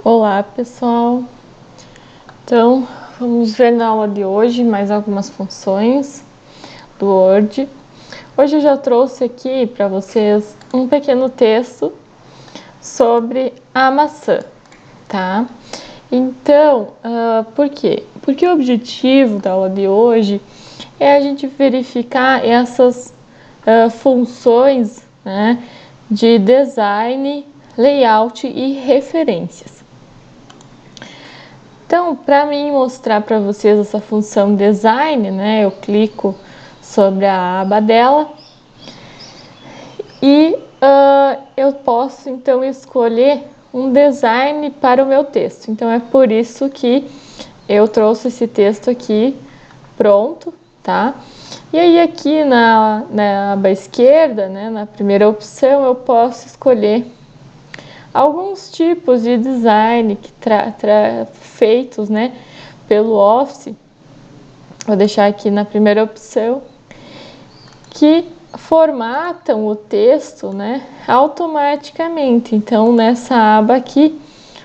Olá, pessoal! Então, vamos ver na aula de hoje mais algumas funções do Word. Hoje eu já trouxe aqui para vocês um pequeno texto sobre a maçã, tá? Então, por quê? Porque o objetivo da aula de hoje é a gente verificar essas funções, né, de design, layout e referências. Então, para mim mostrar para vocês essa função design, né, eu clico sobre a aba dela e eu posso então escolher um design para o meu texto. Então é por isso que eu trouxe esse texto aqui pronto, tá? E aí aqui na aba esquerda, né, na primeira opção, eu posso escolher alguns tipos de design que feitos, né, pelo Office. Vou deixar aqui na primeira opção, que formatam o texto, né, automaticamente. Então, nessa aba aqui,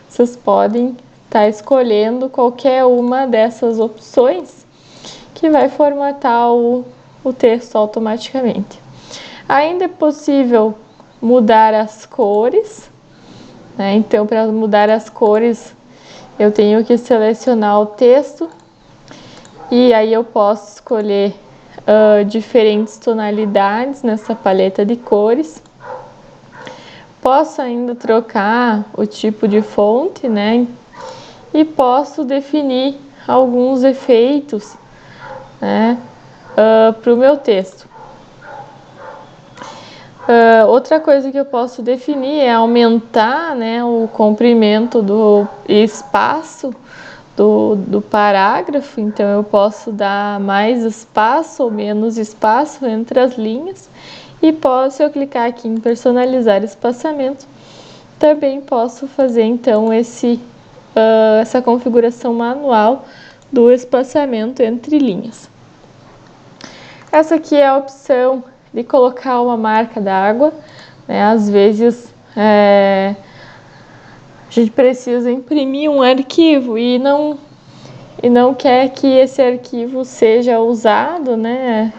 vocês podem estar escolhendo qualquer uma dessas opções que vai formatar o texto automaticamente. Ainda é possível mudar as cores, né? Então, para mudar as cores, eu tenho que selecionar o texto e aí eu posso escolher diferentes tonalidades nessa paleta de cores. Posso ainda trocar o tipo de fonte, né? E posso definir alguns efeitos, né, para o meu texto. Outra coisa que eu posso definir é aumentar, né, o comprimento do espaço do parágrafo. Então eu posso dar mais espaço ou menos espaço entre as linhas, e se eu clicar aqui em personalizar espaçamento, também posso fazer então essa configuração manual do espaçamento entre linhas. Essa aqui é a opção de colocar uma marca d'água, né? Às vezes a gente precisa imprimir um arquivo e não quer que esse arquivo seja usado, né,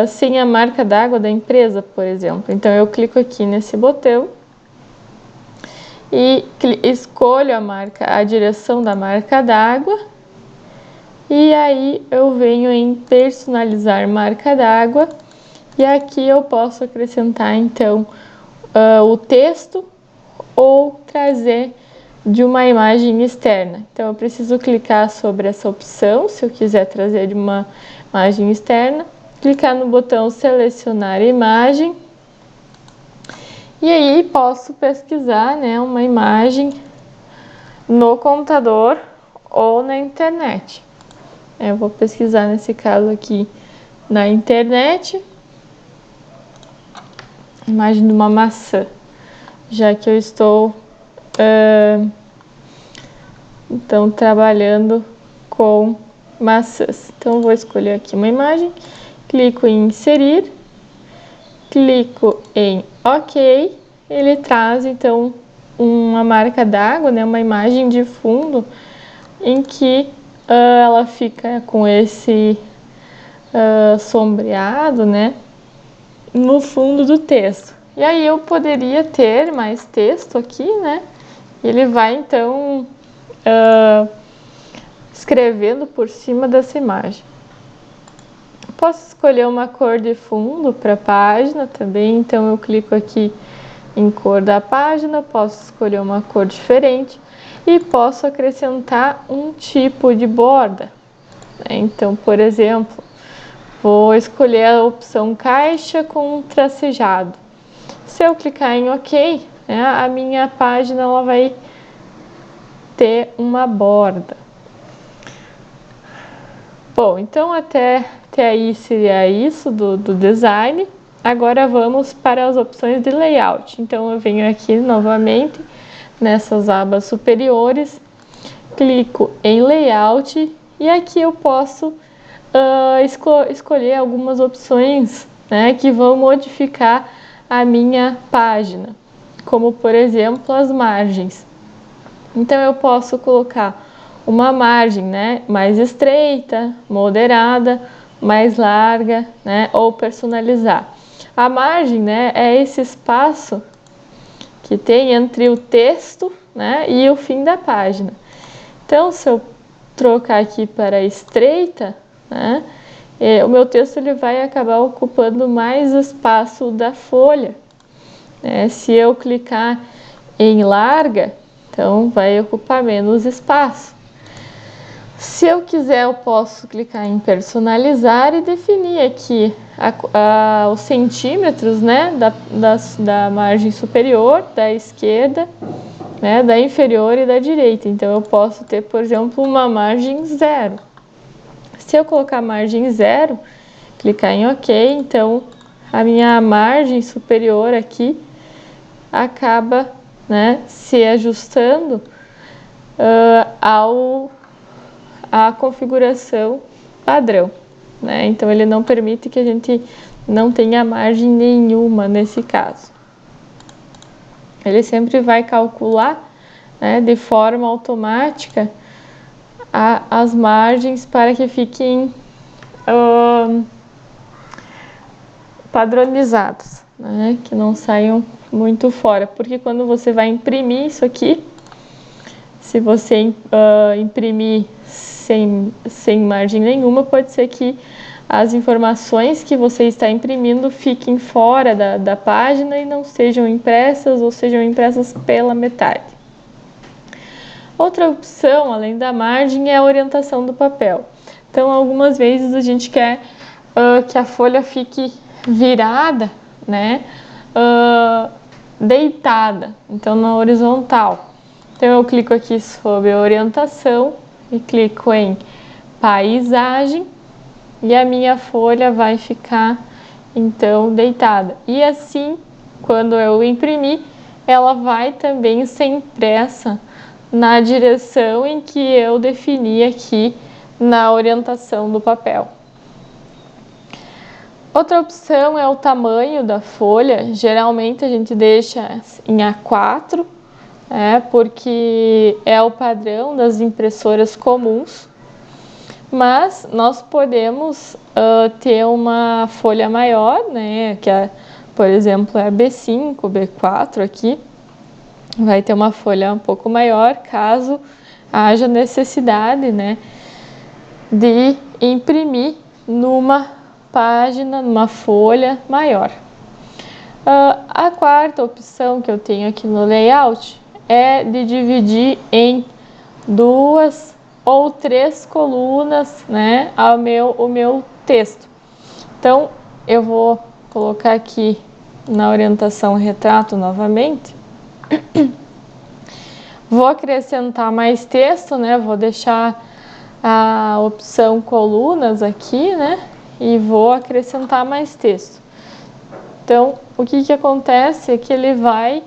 sem a marca d'água da empresa, por exemplo. Então eu clico aqui nesse botão e escolho a direção da marca d'água, e aí eu venho em personalizar marca d'água, e aqui eu posso acrescentar então o texto ou trazer de uma imagem externa. Então eu preciso clicar sobre essa opção se eu quiser trazer de uma imagem externa, clicar no botão selecionar imagem, e aí posso pesquisar, né, uma imagem no computador ou na internet. Eu vou pesquisar nesse caso aqui na internet, imagem de uma maçã, já que eu estou então trabalhando com maçãs. Então vou escolher aqui uma imagem, clico em inserir, clico em OK, ele traz então uma marca d'água, né, uma imagem de fundo em que ela fica com esse sombreado, né, no fundo do texto. E aí eu poderia ter mais texto aqui, né? Ele vai então escrevendo por cima dessa imagem. Posso escolher uma cor de fundo para a página também, então eu clico aqui em cor da página, posso escolher uma cor diferente e posso acrescentar um tipo de borda. Então, por exemplo, vou escolher a opção caixa com tracejado. Se eu clicar em OK, né, a minha página ela vai ter uma borda. Bom, então até aí seria isso do design. Agora vamos para as opções de layout. Então eu venho aqui novamente nessas abas superiores, clico em layout e aqui eu posso escolher algumas opções, né, que vão modificar a minha página, como por exemplo as margens. Então eu posso colocar uma margem, né, mais estreita, moderada, mais larga, né, ou personalizar. A margem, né, é esse espaço que tem entre o texto, né, e o fim da página. Então, se eu trocar aqui para estreita, né, o meu texto ele vai acabar ocupando mais espaço da folha. Né? Se eu clicar em larga, então vai ocupar menos espaço. Se eu quiser, eu posso clicar em personalizar e definir aqui os centímetros, né, da margem superior, da esquerda, né, da inferior e da direita. Então, eu posso ter, por exemplo, uma margem 0. Se eu colocar margem 0, clicar em OK, então a minha margem superior aqui acaba, né, se ajustando à configuração padrão. Né? Então, ele não permite que a gente não tenha margem nenhuma nesse caso. Ele sempre vai calcular, né, de forma automática as margens para que fiquem padronizados, né, que não saiam muito fora, porque quando você vai imprimir isso aqui, se você imprimir sem margem nenhuma, pode ser que as informações que você está imprimindo fiquem fora da página e não sejam impressas ou sejam impressas pela metade. Outra opção, além da margem, é a orientação do papel. Então, algumas vezes a gente quer que a folha fique virada, né, deitada, então na horizontal. Então, eu clico aqui sobre orientação e clico em paisagem e a minha folha vai ficar, então, deitada. E assim, quando eu imprimir, ela vai também ser impressa na direção em que eu defini aqui na orientação do papel. Outra opção é o tamanho da folha. Geralmente a gente deixa em A4, porque é o padrão das impressoras comuns, mas nós podemos ter uma folha maior, né, que por exemplo é a B5, B4 aqui, vai ter uma folha um pouco maior caso haja necessidade, né, de imprimir numa página, numa folha maior. A quarta opção que eu tenho aqui no layout é de dividir em 2 ou 3 colunas, né, o meu texto. Então, eu vou colocar aqui na orientação retrato novamente. Vou acrescentar mais texto, né, vou deixar a opção colunas aqui, né, e vou acrescentar mais texto. Então, o que acontece é que ele vai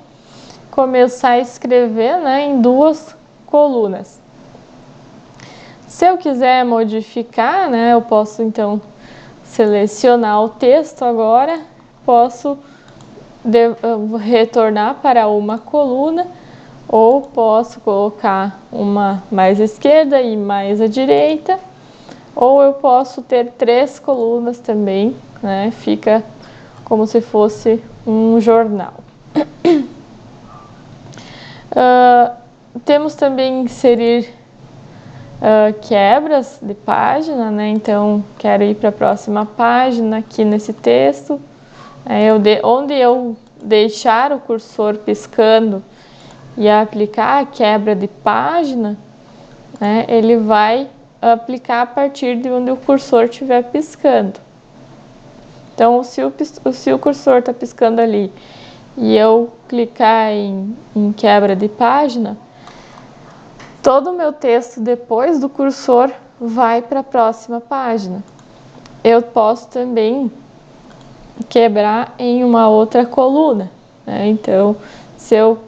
começar a escrever, né, em 2 colunas. Se eu quiser modificar, né, eu posso então selecionar o texto agora, posso retornar para uma coluna ou posso colocar uma mais à esquerda e mais à direita, ou eu posso ter 3 colunas também, né, fica como se fosse um jornal. Temos também inserir quebras de página, né? Então, quero ir para a próxima página aqui nesse texto. Onde eu deixar o cursor piscando e aplicar a quebra de página, né, ele vai aplicar a partir de onde o cursor estiver piscando. Então, se o cursor está piscando ali e eu clicar em quebra de página, todo o meu texto depois do cursor vai para a próxima página. Eu posso também quebrar em uma outra coluna, né? Então, se eu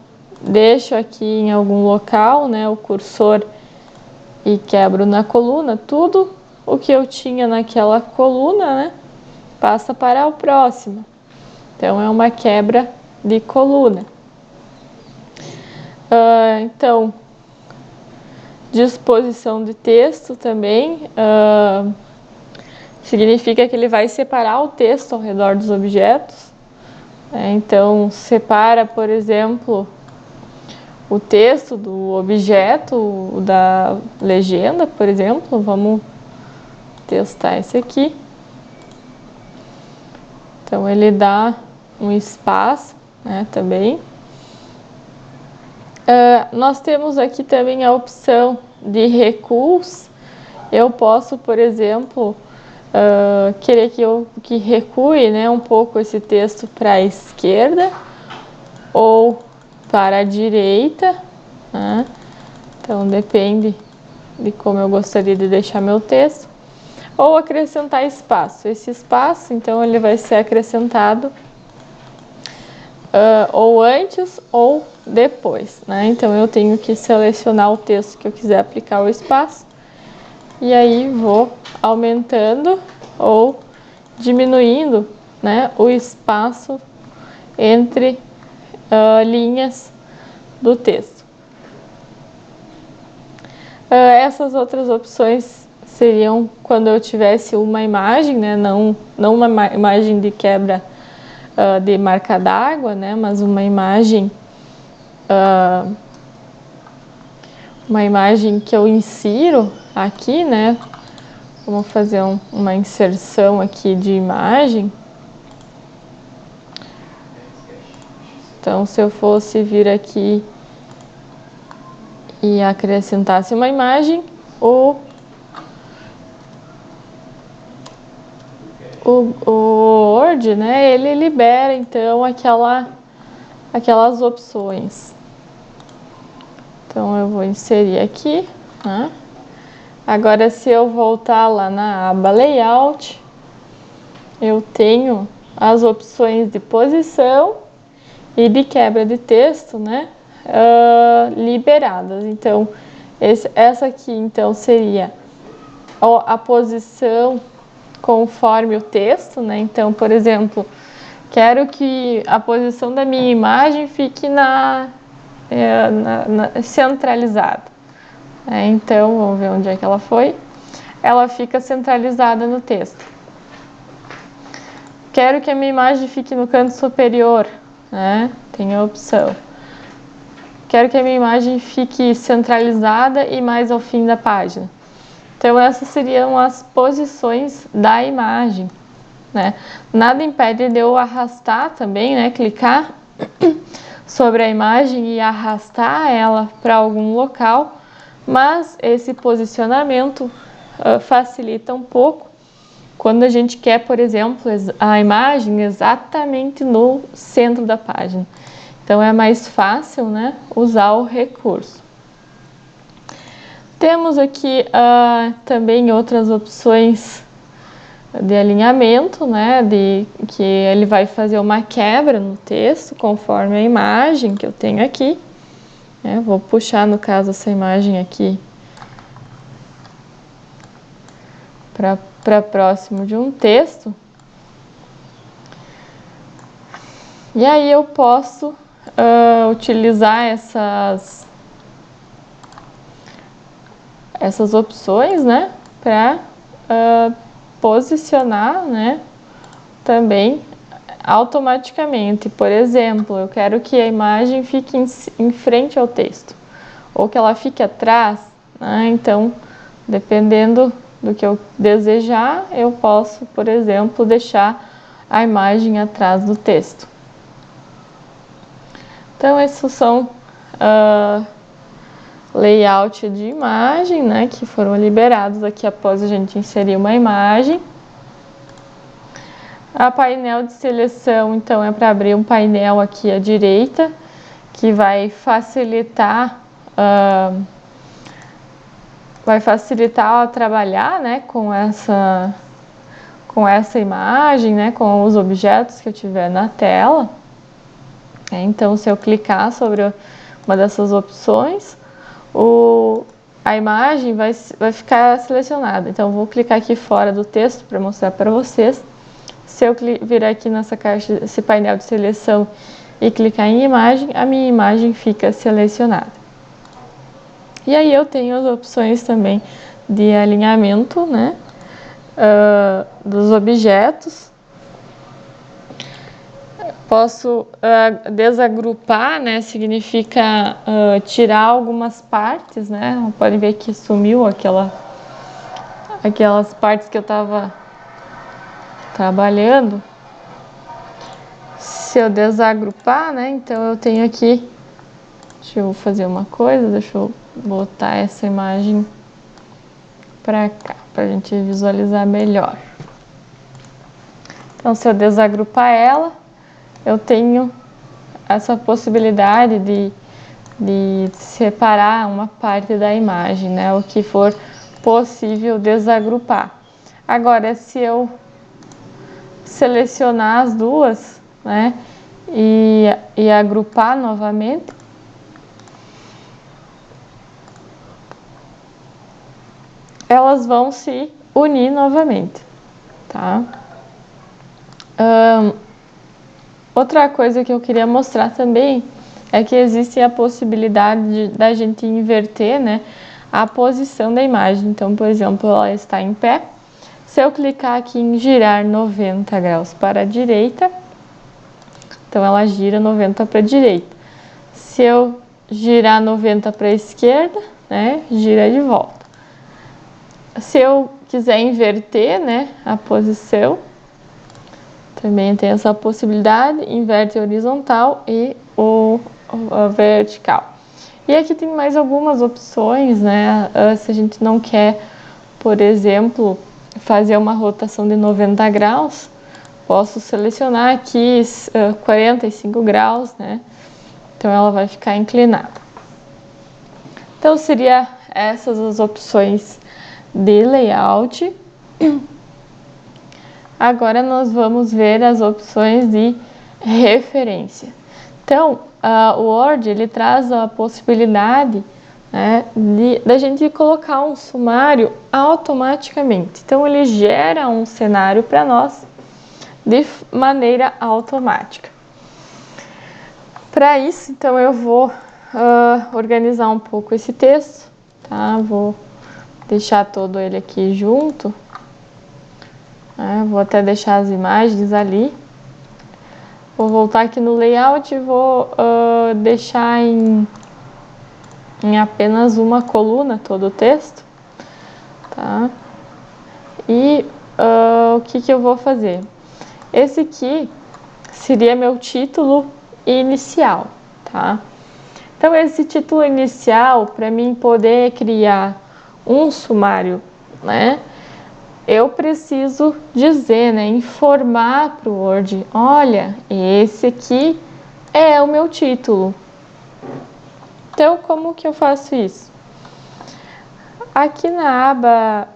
deixo aqui em algum local, né, o cursor e quebro na coluna, tudo o que eu tinha naquela coluna, né, passa para o próximo. Então, é uma quebra de coluna. Então, disposição de texto também, significa que ele vai separar o texto ao redor dos objetos. Então, separa, por exemplo, o texto do objeto, da legenda, por exemplo. Vamos testar esse aqui. Então, ele dá um espaço, né, também. Nós temos aqui também a opção de recuos. Eu posso, por exemplo, querer que recue, né, um pouco esse texto para a esquerda ou para a direita, né? Então depende de como eu gostaria de deixar meu texto. Ou acrescentar espaço. Esse espaço, então, ele vai ser acrescentado ou antes ou depois, né? Então eu tenho que selecionar o texto que eu quiser aplicar o espaço e aí vou aumentando ou diminuindo, né, o espaço entre linhas do texto. Essas outras opções seriam quando eu tivesse uma imagem, né, não uma imagem de quebra de marca d'água, né, mas uma imagem que eu insiro aqui, né? Vamos fazer uma inserção aqui de imagem. Então, se eu fosse vir aqui e acrescentasse uma imagem, o Word, né, ele libera então aquelas opções. Então eu vou inserir aqui, né? Agora, se eu voltar lá na aba Layout, eu tenho as opções de posição e de quebra de texto, né, liberadas. Então, essa aqui então seria a posição conforme o texto, né? Então, por exemplo, quero que a posição da minha imagem fique centralizada. Então, vamos ver onde é que ela foi. Ela fica centralizada no texto. Quero que a minha imagem fique no canto superior, né? Tem a opção. Quero que a minha imagem fique centralizada e mais ao fim da página. Então, essas seriam as posições da imagem, né? Nada impede de eu arrastar também, né? Clicar sobre a imagem e arrastar ela para algum local, mas esse posicionamento facilita um pouco quando a gente quer, por exemplo, a imagem exatamente no centro da página. Então, é mais fácil, né, usar o recurso. Temos aqui também outras opções de alinhamento, né, que ele vai fazer uma quebra no texto conforme a imagem que eu tenho aqui. Vou puxar, no caso, essa imagem aqui para próximo de um texto. E aí eu posso utilizar essas opções, né, para posicionar, né, também automaticamente. Por exemplo, eu quero que a imagem fique em frente ao texto ou que ela fique atrás, né? Então, dependendo do que eu desejar, eu posso, por exemplo, deixar a imagem atrás do texto. Então, esses são layout de imagem, né, que foram liberados aqui após a gente inserir uma imagem. A painel de seleção, então, é para abrir um painel aqui à direita, que vai facilitar trabalhar, né, com essa imagem, né, com os objetos que eu tiver na tela. Então, se eu clicar sobre uma dessas opções, a imagem vai ficar selecionada. Então, vou clicar aqui fora do texto para mostrar para vocês. Se eu virar aqui nessa caixa, esse painel de seleção e clicar em imagem, a minha imagem fica selecionada. E aí eu tenho as opções também de alinhamento, né, dos objetos. Posso desagrupar, né, significa tirar algumas partes, né, podem ver que sumiu aquelas partes que eu estava trabalhando. Se eu desagrupar, né, então eu tenho aqui, deixa eu fazer uma coisa, deixa eu botar essa imagem para cá, para a gente visualizar melhor. Então, se eu desagrupar ela, eu tenho essa possibilidade de separar uma parte da imagem, né? O que for possível desagrupar. Agora, se eu selecionar as duas, né? E agrupar novamente, elas vão se unir novamente, tá? Outra coisa que eu queria mostrar também é que existe a possibilidade da gente inverter, né, a posição da imagem. Então, por exemplo, ela está em pé. Se eu clicar aqui em girar 90 graus para a direita, então ela gira 90 para a direita. Se eu girar 90 para a esquerda, né, gira de volta. Se eu quiser inverter, né, a posição, também tem essa possibilidade, inverte a horizontal e a vertical. E aqui tem mais algumas opções, né? Se a gente não quer, por exemplo, fazer uma rotação de 90 graus, posso selecionar aqui 45 graus, né? Então ela vai ficar inclinada. Então seria essas as opções de layout. Agora nós vamos ver as opções de referência. Então, o Word ele traz a possibilidade, né, da gente colocar um sumário automaticamente. Então, ele gera um cenário para nós de maneira automática. Para isso, então, eu vou organizar um pouco esse texto, tá? Vou deixar todo ele aqui junto. Vou até deixar as imagens ali. Vou voltar aqui no layout e vou deixar em apenas uma coluna todo o texto, tá? E o que eu vou fazer? Esse aqui seria meu título inicial, tá? Então, esse título inicial, para mim poder criar um sumário, né? Eu preciso dizer, né, informar para o Word, olha, esse aqui é o meu título. Então, como que eu faço isso? Aqui na aba,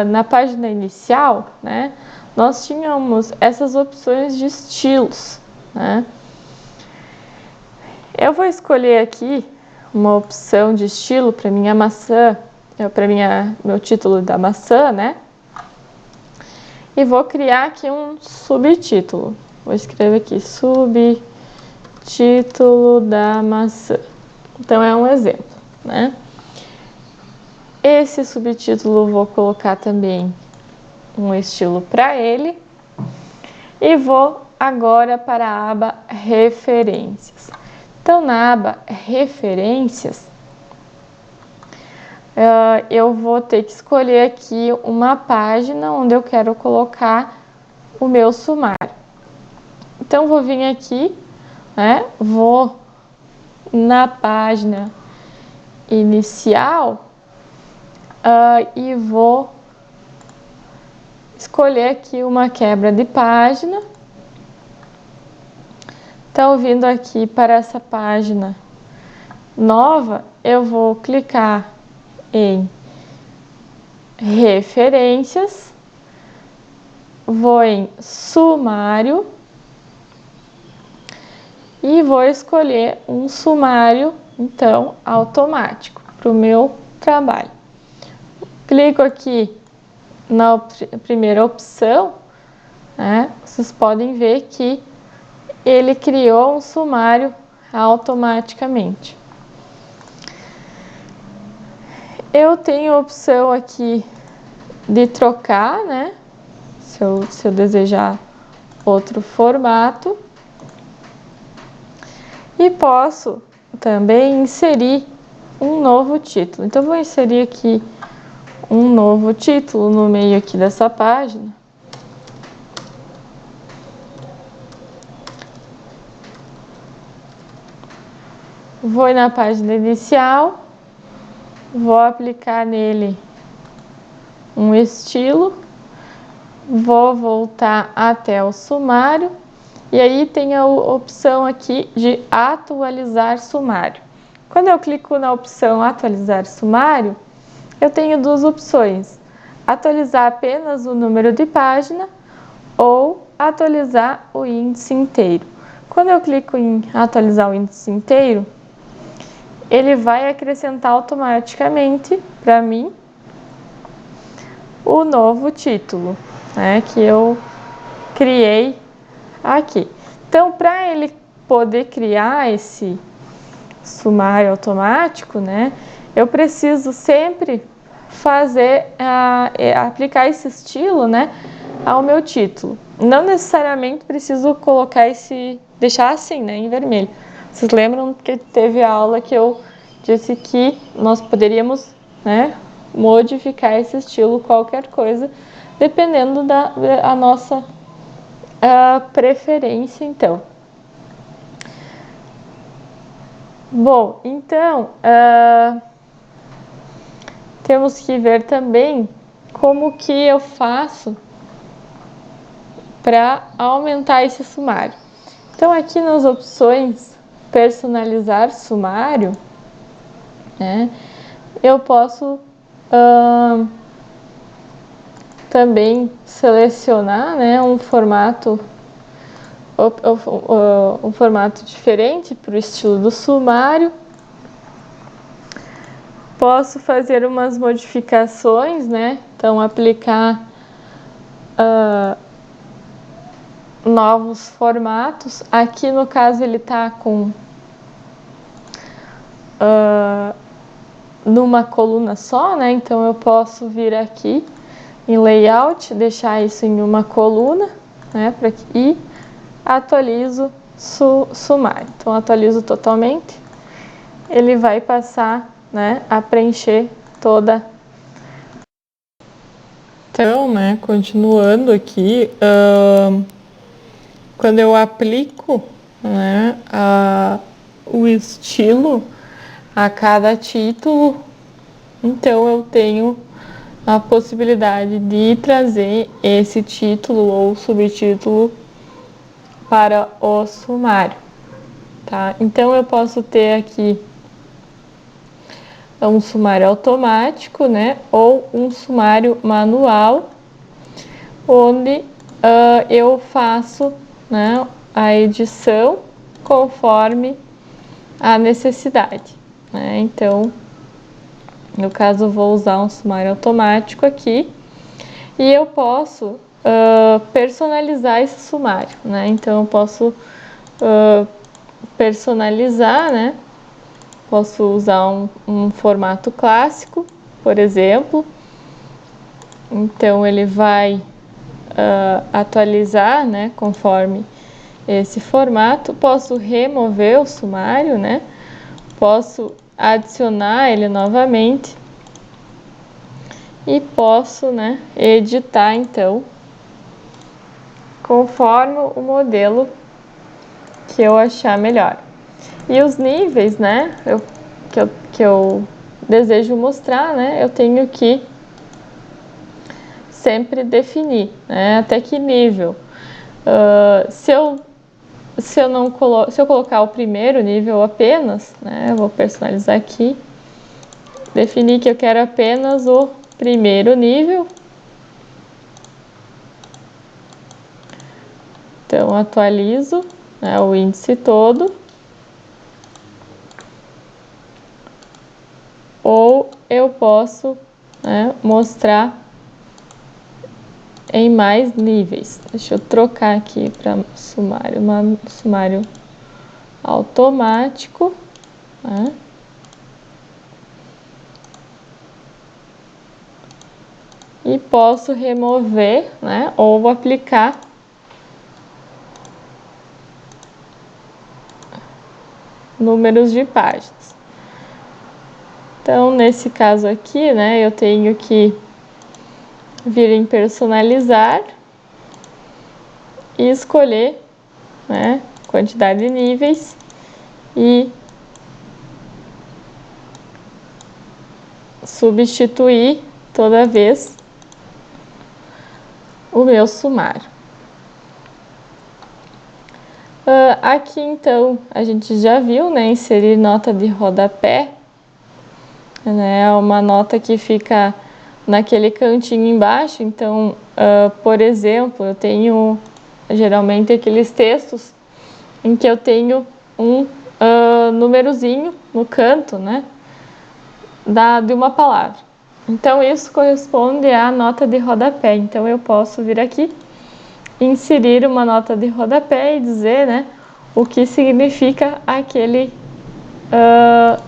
na página inicial, né, nós tínhamos essas opções de estilos, né? Eu vou escolher aqui uma opção de estilo para minha maçã, meu título da maçã, né? E vou criar aqui um subtítulo. Vou escrever aqui, subtítulo da maçã. Então, é um exemplo, né? Esse subtítulo vou colocar também um estilo para ele. E vou agora para a aba Referências. Então, na aba Referências, eu vou ter que escolher aqui uma página onde eu quero colocar o meu sumário. Então, vou vir aqui, né? Vou na página inicial e vou escolher aqui uma quebra de página. Então, vindo aqui para essa página nova, eu vou clicar em referências, vou em sumário e vou escolher um sumário, então, automático para o meu trabalho. Clico aqui na primeira opção, né? Vocês podem ver que ele criou um sumário automaticamente. Eu tenho a opção aqui de trocar, né? Se eu desejar outro formato. E posso também inserir um novo título. Então, vou inserir aqui um novo título no meio aqui dessa página. Vou na página inicial, vou aplicar nele um estilo, vou voltar até o sumário e aí tem a opção aqui de atualizar sumário. Quando eu clico na opção atualizar sumário, eu tenho duas opções: atualizar apenas o número de página ou atualizar o índice inteiro. Quando eu clico em atualizar o índice inteiro, ele vai acrescentar automaticamente para mim o novo título, né, que eu criei aqui. Então, para ele poder criar esse sumário automático, né, eu preciso sempre aplicar esse estilo, né, ao meu título. Não necessariamente preciso deixar assim, né, em vermelho. Vocês lembram que teve a aula que eu disse que nós poderíamos, né, modificar esse estilo, qualquer coisa, dependendo da nossa preferência, então. Bom, então, temos que ver também como que eu faço para aumentar esse sumário. Então, aqui nas opções personalizar sumário, né, eu posso também selecionar, né, um formato diferente para o estilo do sumário. Posso fazer umas modificações, né? Então, aplicar novos formatos. Aqui, no caso, ele está com numa coluna só, né? Então, eu posso vir aqui em Layout, deixar isso em uma coluna, né? E atualizo sumário. Então, atualizo totalmente. Ele vai passar, né, a preencher toda. Então, né, continuando aqui, quando eu aplico, né, o estilo a cada título, então eu tenho a possibilidade de trazer esse título ou subtítulo para o sumário, tá? Então eu posso ter aqui um sumário automático, né, ou um sumário manual, onde eu faço, né, a edição conforme a necessidade, né? Então, no caso, eu vou usar um sumário automático aqui e eu posso personalizar esse sumário, né? Então, eu posso personalizar, né? Posso usar um formato clássico, por exemplo. Então, ele vai atualizar, né, conforme esse formato. Posso remover o sumário, né? Posso adicionar ele novamente e posso, né, editar então conforme o modelo que eu achar melhor. E os níveis, né, que eu desejo mostrar, né, eu tenho que sempre definir, né, até que nível. Se eu colocar o primeiro nível apenas, né, eu vou personalizar aqui, definir que eu quero apenas o primeiro nível. Então, atualizo, né, o índice todo. Ou eu posso, né, mostrar em mais níveis. Deixa eu trocar aqui para sumário automático, né? e posso remover, né, ou aplicar números de páginas. Então, nesse caso aqui, né, eu tenho que vir em personalizar e escolher, né, quantidade de níveis e substituir toda vez o meu sumário. Aqui então a gente já viu, né, inserir nota de rodapé, né, é uma nota que fica naquele cantinho embaixo. Então, por exemplo, eu tenho geralmente aqueles textos em que eu tenho um númerozinho no canto, né, de uma palavra. Então, isso corresponde à nota de rodapé. Então, eu posso vir aqui, inserir uma nota de rodapé e dizer, né, o que significa aquele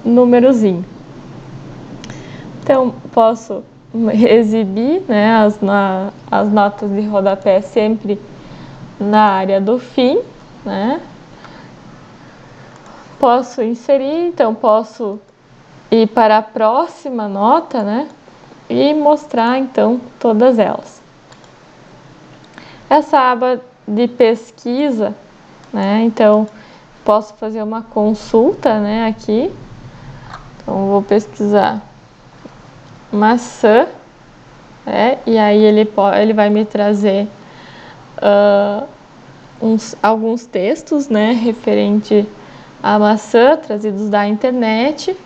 númerozinho. Então, posso exibir, né, as notas de rodapé sempre na área do fim, né? Posso inserir, então posso ir para a próxima nota, né? E mostrar então todas elas. Essa aba de pesquisa, né? Então posso fazer uma consulta, né? Aqui, então vou pesquisar maçã, né? E aí ele vai me trazer alguns textos, né? Referente à maçã, trazidos da internet.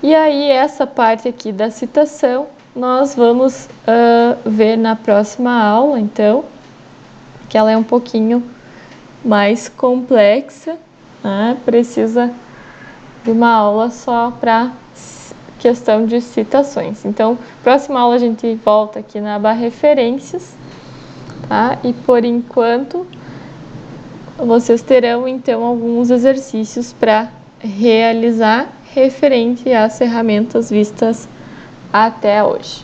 E aí, essa parte aqui da citação, nós vamos ver na próxima aula, então, que ela é um pouquinho mais complexa, né? Precisa de uma aula só para questão de citações. Então, próxima aula a gente volta aqui na aba referências, tá? E por enquanto, vocês terão então alguns exercícios para realizar referente às ferramentas vistas até hoje.